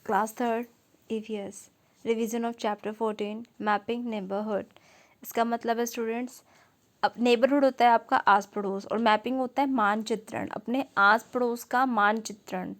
Class third EVS revision of chapter 14 mapping neighbourhood. इसका मतलब है स्टूडेंट्स, अब नेबरहुड होता है आपका आस पड़ोस और मैपिंग होता है मानचित्रण, अपने आस पड़ोस का मानचित्रण।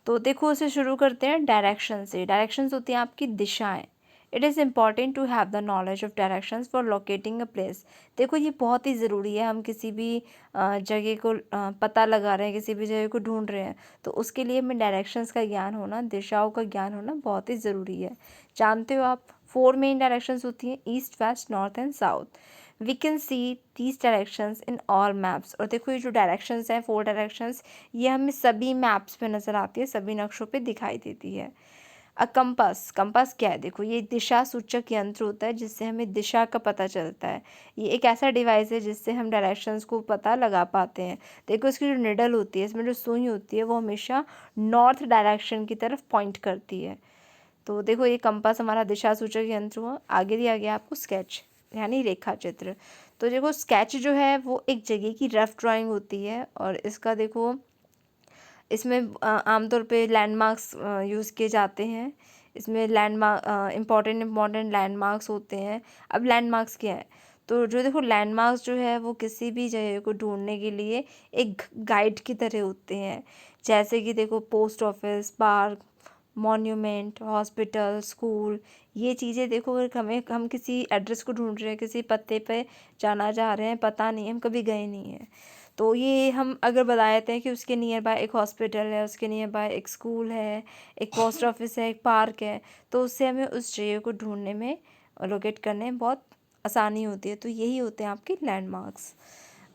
तो देखो उसे शुरू करते हैं डायरेक्शन से। डायरेक्शंस होती हैं आपकी दिशाएं। It is important to have the knowledge of directions for locating a place. देखो ये बहुत ही ज़रूरी है, हम किसी भी जगह को पता लगा रहे हैं, किसी भी जगह को ढूंढ रहे हैं, तो उसके लिए हमें डायरेक्शंस का ज्ञान होना, दिशाओं का ज्ञान होना बहुत ही ज़रूरी है। जानते हो आप 4 मेन डायरेक्शंस होती हैं, east, west, north and south. We can see these directions in all maps. और देखो ये जो डायरेक्शंस हैं, 4 डायरेक्शंस, ये हमें सभी मैप्स पे नज़र आती है, सभी नक्शों पे दिखाई देती है। अ कंपास, कंपास क्या है? देखो ये दिशा सूचक यंत्र होता है जिससे हमें दिशा का पता चलता है। ये एक ऐसा डिवाइस है जिससे हम डायरेक्शंस को पता लगा पाते हैं। देखो इसकी जो निडल होती है, इसमें जो सुई होती है, वो हमेशा नॉर्थ डायरेक्शन की तरफ पॉइंट करती है। तो देखो ये कंपास हमारा दिशा सूचक यंत्र हुआ। आगे दिया गया आपको स्केच यानी रेखा चित्र। तो देखो स्केच जो है वो एक जगह की रफ ड्राइंग होती है और इसका देखो इसमें आमतौर पे लैंडमार्क्स यूज़ किए जाते हैं। इसमें लैंडमार्क इम्पॉर्टेंट लैंडमार्क्स होते हैं। अब लैंडमार्क्स क्या है? तो जो देखो लैंडमार्क्स जो है वो किसी भी जगह को ढूंढने के लिए एक गाइड की तरह होते हैं। जैसे कि देखो post office, park, monument, hospital, school, ये चीज़ें देखो अगर हम किसी एड्रेस को ढूंढ रहे हैं, किसी पते पे जाना चाह रहे हैं, पता नहीं है, हम कभी गए नहीं हैं, तो ये हम अगर बता देते हैं कि उसके नियर बाय एक हॉस्पिटल है, उसके नियर बाय एक स्कूल है, एक पोस्ट ऑफिस है, एक पार्क है, तो उससे हमें उस जगह को ढूंढने में, लोकेट करने में बहुत आसानी होती है। तो यही होते हैं आपके लैंडमार्क्स।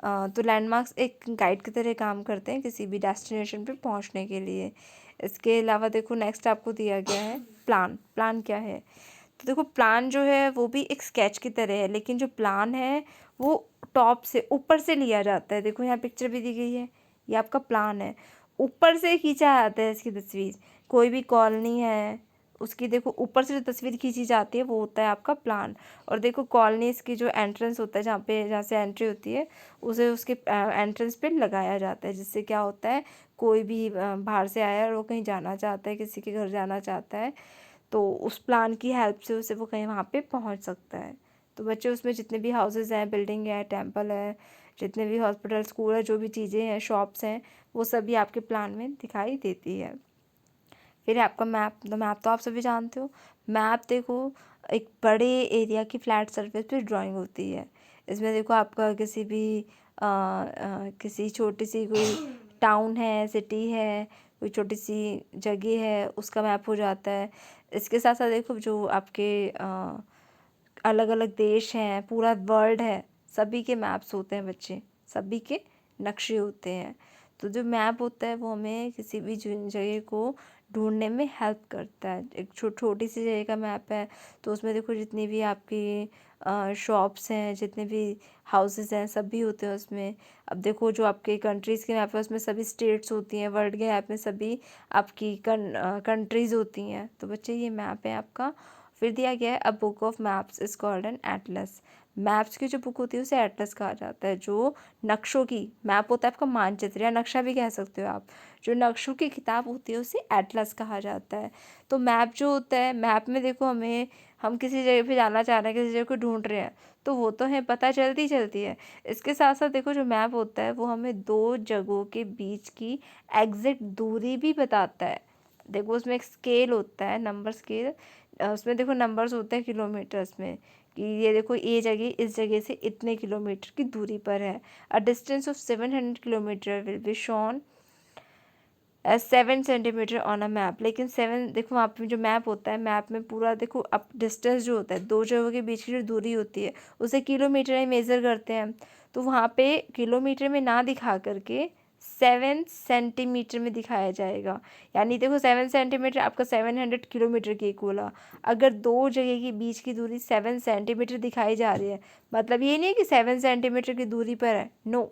तो लैंडमार्क्स एक गाइड की तरह काम करते हैं किसी भी डेस्टिनेशन पे पहुंचने के लिए। इसके अलावा देखो नेक्स्ट आपको दिया गया है प्लान। प्लान क्या है? तो देखो प्लान जो है वो भी एक स्केच की तरह है, लेकिन जो प्लान है वो टॉप से, ऊपर से लिया जाता है। देखो यहाँ पिक्चर भी दी गई है, ये आपका प्लान है, ऊपर से खींचा जाता है इसकी तस्वीर। कोई भी कॉलोनी है उसकी देखो ऊपर से जो तस्वीर खींची जाती है वो होता है आपका प्लान। और देखो कॉलोनीज़ की जो एंट्रेंस होता है, जहाँ से एंट्री होती है, उसे उसके एंट्रेंस पे लगाया जाता है, जिससे क्या होता है, कोई भी बाहर से आया और वो कहीं जाना चाहता है, किसी के घर जाना चाहता है, तो उस प्लान की हेल्प से उसे वो कहीं वहाँ पे पहुँच सकता है। तो बच्चे उसमें जितने भी हाउसेस हैं, बिल्डिंग है, टेंपल है, जितने भी हॉस्पिटल, स्कूल है, जो भी चीज़ें हैं, शॉप्स हैं, वो सभी आपके प्लान में दिखाई देती है। फिर है आपका मैप। तो मैप तो आप सभी जानते हो। मैप देखो एक बड़े एरिया की फ्लैट सरफेस पे ड्राइंग होती है। इसमें देखो आपका किसी भी किसी छोटी सी कोई टाउन है, सिटी है, कोई छोटी सी जगह है, उसका मैप हो जाता है। इसके साथ साथ देखो जो आपके अलग अलग देश हैं, पूरा वर्ल्ड है, सभी के मैप्स होते हैं बच्चे, सभी के नक्शे होते हैं। तो जो मैप होता है वो हमें किसी भी जगह को ढूंढने में हेल्प करता है। एक छोटी सी जगह का मैप है तो उसमें देखो जितनी भी आपकी शॉप्स हैं, जितने भी हाउसेस हैं, सभी होते हैं उसमें। अब देखो जो आपके कंट्रीज़ के मैप है उसमें सभी स्टेट्स होती हैं, वर्ल्ड के मैप में सभी आपकी कंट्रीज़ होती हैं। तो बच्चे ये मैप है आपका। फिर दिया गया है a book of maps is called an Atlas. Maps की जो बुक होती है उसे एटलस कहा जाता है। जो नक्शों की, मैप होता है आपका मानचित्र या नक्शा भी कह सकते हो आप, जो नक्शों की किताब होती है उसे एटलस कहा जाता है। तो मैप जो होता है, मैप में देखो हम किसी जगह पे जाना चाह रहे हैं, किसी जगह को ढूंढ रहे हैं, तो वो तो है पता चलती है। इसके साथ साथ देखो जो मैप होता है वो हमें दो जगहों के बीच की एग्जैक्ट दूरी भी बताता है। देखो उसमें एक स्केल होता है, नंबर स्केल, उसमें देखो नंबर्स होते हैं किलोमीटर्स में, कि ये देखो ये जगह इस जगह से इतने किलोमीटर की दूरी पर है। A distance of 700 kilometre will be shown as 7 centimetre on a map. लेकिन 7 देखो वहाँ पे जो मैप होता है, मैप में पूरा देखो अब डिस्टेंस जो होता है, दो जगहों के बीच की जो दूरी होती है उसे किलोमीटर में मेज़र करते हैं। तो वहाँ पे किलोमीटर में ना दिखा करके 7 सेंटीमीटर में दिखाया जाएगा। यानी देखो 7 सेंटीमीटर आपका 700 किलोमीटर के इक्वल है। अगर दो जगह के बीच की दूरी 7 सेंटीमीटर दिखाई जा रही है, मतलब ये नहीं है कि 7 सेंटीमीटर की दूरी पर है, नो,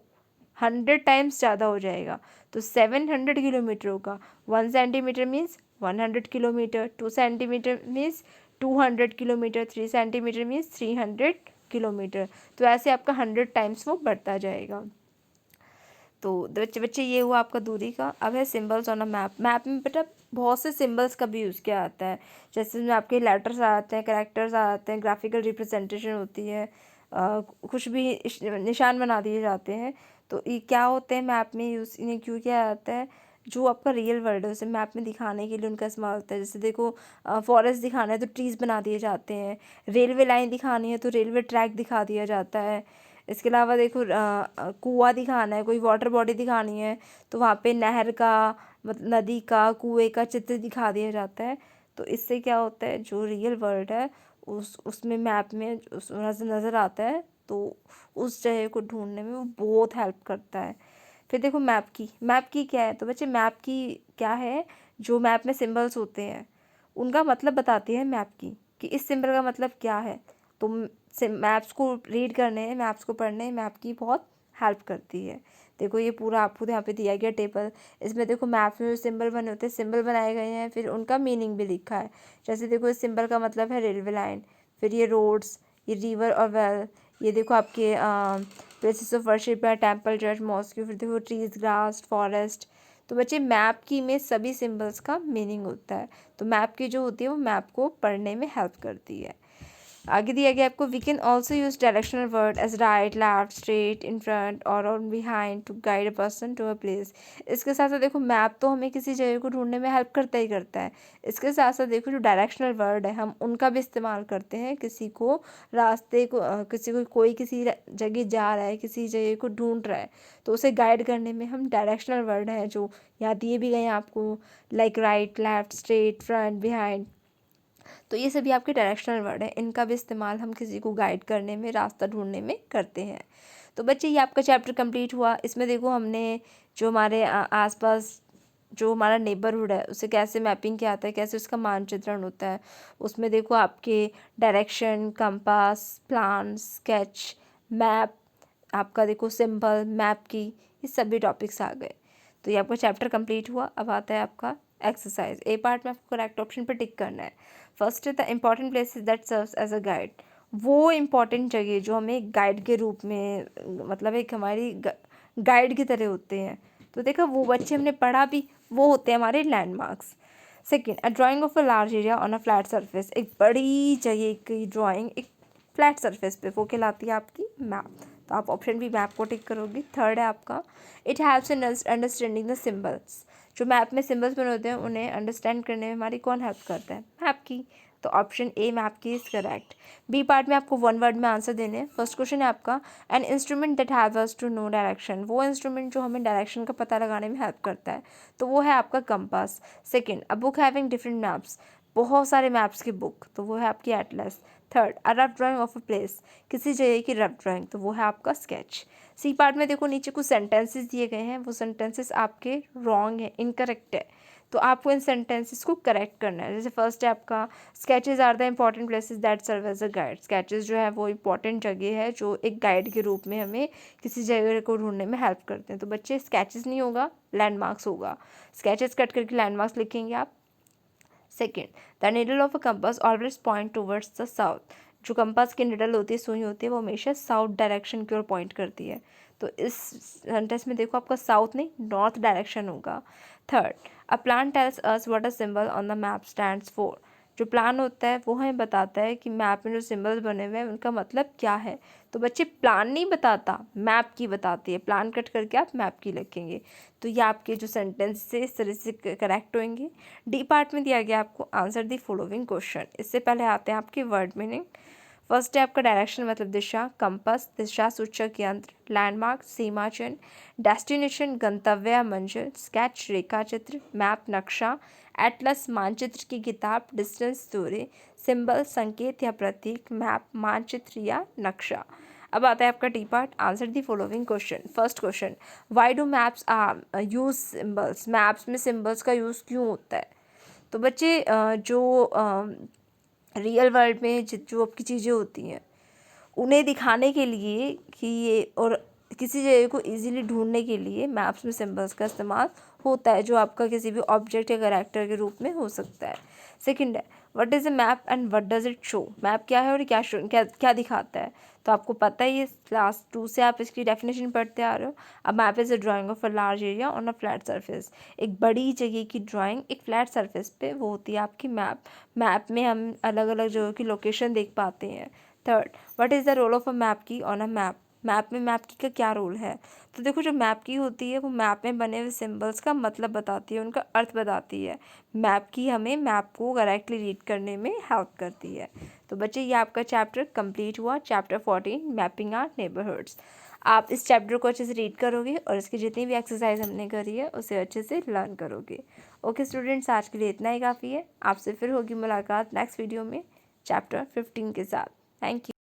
100 टाइम्स ज़्यादा हो जाएगा। तो 700 किलोमीटर होगा। 1 centimetre means 100 kilometre, 2 centimetre means 200 kilometre, 3 centimetre means 300 kilometre. तो ऐसे आपका 100 टाइम्स वो बढ़ता जाएगा। तो बच्चे ये हुआ आपका दूरी का। अब है symbols on a map. Map में बेटा बहुत से सिंबल्स का भी यूज़ किया जाता है, जैसे इसमें आपके लेटर्स आ जाते हैं, कैरेक्टर्स आ जाते हैं, ग्राफिकल रिप्रेजेंटेशन होती है, कुछ भी निशान बना दिए जाते हैं। तो ये क्या होते हैं मैप में यूज़, इन्हें क्यों किया जाता है, जो आपका रियल वर्ल्ड है उसे मैप में दिखाने के लिए उनका इस्तेमाल होता है। जैसे देखो फॉरेस्ट दिखाना है तो ट्रीज़ बना दिए जाते हैं, रेलवे लाइन दिखानी है तो रेलवे ट्रैक दिखा दिया जाता है। इसके अलावा देखो कुआं दिखाना है, कोई वाटर बॉडी दिखानी है तो वहाँ पे नहर का, मतलब नदी का, कुएं का चित्र दिखा दिया जाता है। तो इससे क्या होता है, जो रियल वर्ल्ड है उसमें मैप में उस नज़र आता है, तो उस जगह को ढूंढने में वो बहुत हेल्प करता है। फिर देखो मैप की क्या है, तो बच्चे मैप की क्या है, जो मैप में सिंबल्स होते हैं उनका मतलब बताती है मैप की, कि इस सिंबल का मतलब क्या है। तो मैप्स को रीड करने, मैप्स को पढ़ने मैप की बहुत हेल्प करती है। देखो ये पूरा आपको यहाँ पे दिया गया टेबल, इसमें देखो मैप्स में जो सिंबल बने होते हैं, सिंबल बनाए गए हैं, फिर उनका मीनिंग भी लिखा है। जैसे देखो इस सिंबल का मतलब है रेलवे लाइन, फिर ये रोड्स, ये रिवर और वेल, ये देखो आपके प्लेसेस ऑफ वर्शिप है, टेम्पल, चर्च, मॉस्क, फिर देखो ट्रीज, ग्रास, फॉरेस्ट। तो बच्चे मैप की में सभी सिंबल्स का मीनिंग होता है। तो मैप की जो होती है वो मैप को पढ़ने में हेल्प करती है। आगे दिया गया आपको, we can also use directional word as right, left, straight, in front और on behind to guide a person to a place. इसके साथ साथ देखो मैप तो हमें किसी जगह को ढूंढने में हेल्प करता ही करता है, इसके साथ साथ देखो जो डायरेक्शनल वर्ड है हम उनका भी इस्तेमाल करते हैं किसी को रास्ते को किसी को कोई किसी जगह जा रहा है, किसी जगह को ढूंढ रहा है, तो उसे गाइड करने में हम डायरेक्शनल वर्ड हैं जो यहाँ दिए भी गए हैं आपको, like right, left, straight, front, behind. तो ये सभी आपके डायरेक्शनल वर्ड हैं, इनका भी इस्तेमाल हम किसी को गाइड करने में, रास्ता ढूंढने में करते हैं। तो बच्चे ये आपका चैप्टर कंप्लीट हुआ। इसमें देखो हमने जो हमारे आसपास जो हमारा नेबरहुड है उसे कैसे मैपिंग किया जाता है, कैसे उसका मानचित्रण होता है। उसमें देखो आपके direction, compass, plan, sketch, map, आपका देखो सिंबल, मैप की, ये सभी टॉपिक्स आ गए। तो ये आपका चैप्टर कंप्लीट हुआ। अब आता है आपका एक्सरसाइज। ए पार्ट में आपको करेक्ट ऑप्शन पर टिक करना है। फर्स्ट है the important places that serves as a guide. वो इम्पॉर्टेंट जगह जो हमें गाइड के रूप में, मतलब एक हमारी गाइड की तरह होते हैं। तो देखो वो बच्चे हमने पढ़ा भी, वो होते हैं हमारे landmarks. Second, a drying of a large area on a flat surface. एक बड़ी जगह की ड्राइंग एक फ्लैट सरफेस पे, वो कहलाती है आपकी मैप। तो आप ऑप्शन भी मैप को टिक करोगे। थर्ड है आपका, it helps in understanding the symbols. जो मैप में सिम्बल्स बने होते हैं उन्हें अंडरस्टैंड करने में हमारी कौन हेल्प करता है, मैप की। तो ऑप्शन ए मैप की इज करेक्ट। बी पार्ट में आपको वन वर्ड में आंसर देने हैं। फर्स्ट क्वेश्चन है आपका, an instrument that help us to know direction. वो इंस्ट्रूमेंट जो हमें डायरेक्शन का पता लगाने में हेल्प करता है, तो वो है आपका compass. Second, a book having different maps. बहुत सारे मैप्स की बुक, तो वो है आपकी Atlas. Third, a rough drying of a place. किसी जगह की रफ ड्राइंग, तो वो है आपका स्केच। सी पार्ट में देखो नीचे कुछ सेंटेंसेस दिए गए हैं, वो सेंटेंसेस आपके रॉन्ग है, इनकरेक्ट है, तो आपको इन सेंटेंसेस को करेक्ट करना है। जैसे फर्स्ट है आपका, sketches are the important places that serve as a guide. Sketches जो है वो इंपॉर्टेंट जगह है जो एक गाइड के रूप में हमें किसी जगह को ढूंढने में हेल्प करते हैं। तो बच्चे स्केचेस नहीं होगा, लैंडमार्क्स होगा। स्केचेस कट करके लैंडमार्क्स लिखेंगे आप। Second, the needle of a compass always point towards the south. जो कंपास की निडल होती है, सुई होती है, वो हमेशा साउथ डायरेक्शन की ओर पॉइंट करती है। तो इस सेंटेंस में देखो आपका साउथ नहीं, नॉर्थ डायरेक्शन होगा। Third, a plan tells us what a symbol on the map stands for. जो प्लान होता है वो हमें बताता है कि मैप में जो सिंबल्स बने हुए हैं उनका मतलब क्या है। तो बच्चे प्लान नहीं बताता, मैप की बताती है। प्लान कट करके आप मैप की लिखेंगे। तो ये आपके जो सेंटेंस से इस तरह से करेक्ट होंगे। डी पार्ट में दिया गया आपको, आंसर दी फॉलोइंग क्वेश्चन। इससे पहले आते हैं आपके वर्ड मीनिंग। फर्स्ट है आपका डायरेक्शन मतलब दिशा, कंपास दिशा सूचक यंत्र, लैंडमार्क सीमा चिन्ह, डेस्टिनेशन गंतव्य मंजिल, स्केच रेखा चित्र, मैप नक्शा, एटलस मानचित्र की किताब, डिस्टेंस दूरी, सिंबल संकेत या प्रतीक, मैप मानचित्र या नक्शा। अब आता है आपका T part, answer the following question. First question, why do maps are use symbols. Maps में सिंबल्स का यूज़ क्यों होता है। तो बच्चे जो रियल वर्ल्ड में जो आपकी चीज़ें होती हैं उन्हें दिखाने के लिए कि ये, और किसी जगह को इजीली ढूंढने के लिए मैप्स में सिंबल्स का इस्तेमाल होता है जो आपका किसी भी ऑब्जेक्ट या कैरेक्टर के रूप में हो सकता है। सेकंड है what is a map and what does it show. Map क्या है और क्या क्या क्या दिखाता है, तो आपको पता ही है, क्लास 2 से आप इसकी डेफिनेशन पढ़ते आ रहे हो। A map is a drying of a large area on a flat surface. एक बड़ी जगह की ड्राइंग एक फ्लैट सरफेस पे, वो होती है आपकी मैप। मैप में हम अलग अलग जगह की लोकेशन देख पाते हैं। Third, what is the role of a map key on a map. Map में मैप की का क्या रोल है, तो देखो जो मैप की होती है वो मैप में बने हुए सिंबल्स का मतलब बताती है, उनका अर्थ बताती है। मैप की हमें मैप को करेक्टली रीड करने में हेल्प करती है। तो बच्चे ये आपका चैप्टर कंप्लीट हुआ, चैप्टर 14 मैपिंग आवर नेबरहुड्स। आप इस चैप्टर को अच्छे से रीड करोगे और इसकी जितनी भी एक्सरसाइज हमने करी है उसे अच्छे से लर्न करोगे। ओके स्टूडेंट्स, आज के लिए इतना ही काफ़ी है। आपसे फिर होगी मुलाकात नेक्स्ट वीडियो में चैप्टर 15 के साथ। Thank you.